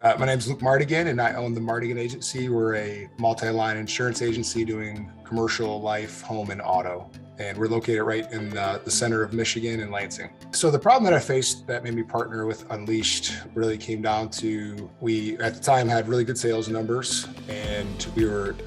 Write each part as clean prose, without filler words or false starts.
My name's Luke Mardigian, and I own the Mardigian Agency. We're a multi-line insurance agency doing commercial, life, home, and auto. And we're located right in the center of Michigan in Lansing. So the problem that I faced that made me partner with Unleashed really came down to, we at the time had really good sales numbers and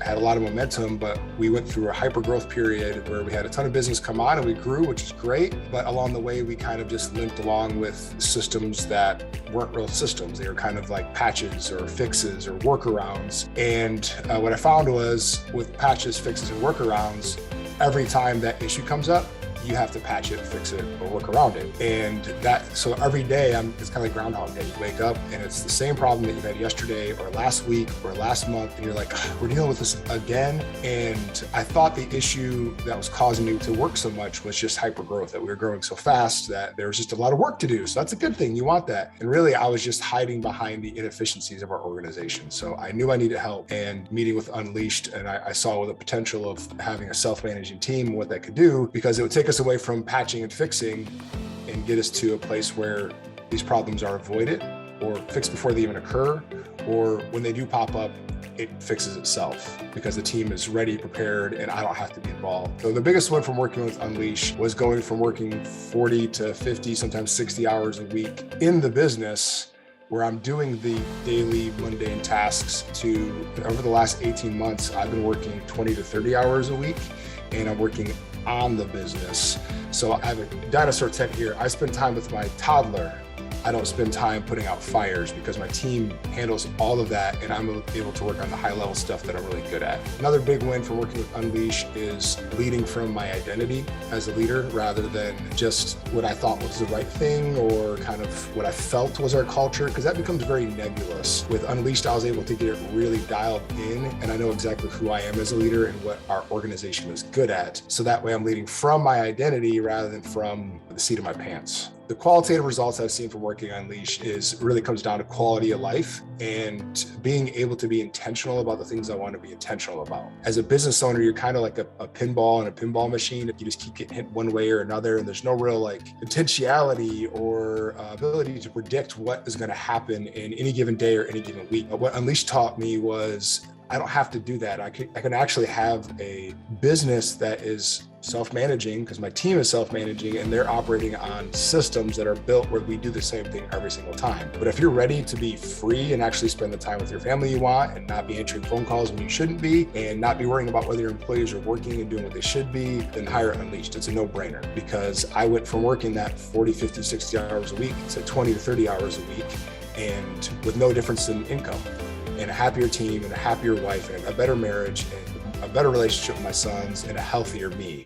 had a lot of momentum, but we went through a hyper growth period where we had a ton of business come on and we grew, which is great. But along the way, we kind of just limped along with systems that weren't real systems. They were kind of like patches or fixes or workarounds. And what I found was with patches, fixes, and workarounds, every time that issue comes up, you have to patch it, fix it, or work around it. And so every day, it's kind of like Groundhog Day. You wake up and it's the same problem that you had yesterday or last week or last month. And you're like, we're dealing with this again. And I thought the issue that was causing me to work so much was just hyper growth, that we were growing so fast that there was just a lot of work to do. So that's a good thing. You want that. And really, I was just hiding behind the inefficiencies of our organization. So I knew I needed help, and meeting with Unleashed, and I saw the potential of having a self-managing team and what that could do, because it would take us away from patching and fixing and get us to a place where these problems are avoided or fixed before they even occur, or when they do pop up, it fixes itself because the team is ready, prepared, and I don't have to be involved. So the biggest one from working with Unleash was going from working 40 to 50, sometimes 60 hours a week in the business, where I'm doing the daily mundane tasks, to, over the last 18 months, I've been working 20 to 30 hours a week, and I'm working on the business. So I have a dinosaur tent here. I spend time with my toddler. I don't spend time putting out fires because my team handles all of that, and I'm able to work on the high level stuff that I'm really good at. Another big win from working with Unleash is leading from my identity as a leader rather than just what I thought was the right thing or kind of what I felt was our culture, because that becomes very nebulous. With Unleashed, I was able to get it really dialed in, and I know exactly who I am as a leader and what our organization is good at. So that way I'm leading from my identity rather than from the seat of my pants. The qualitative results I've seen from working on Unleash really comes down to quality of life and being able to be intentional about the things I want to be intentional about. As a business owner, you're kind of like a pinball in a pinball machine. You just keep getting hit one way or another, and there's no real intentionality or ability to predict what is going to happen in any given day or any given week. But what Unleash taught me was I don't have to do that. I can actually have a business that is self-managing because my team is self-managing and they're operating on systems that are built where we do the same thing every single time. But if you're ready to be free and actually spend the time with your family you want and not be answering phone calls when you shouldn't be and not be worrying about whether your employees are working and doing what they should be, then hire Unleashed. It's a no-brainer, because I went from working that 40, 50, 60 hours a week to 20 to 30 hours a week, and with no difference in income, and a happier team and a happier wife and a better marriage and a better relationship with my sons and a healthier me.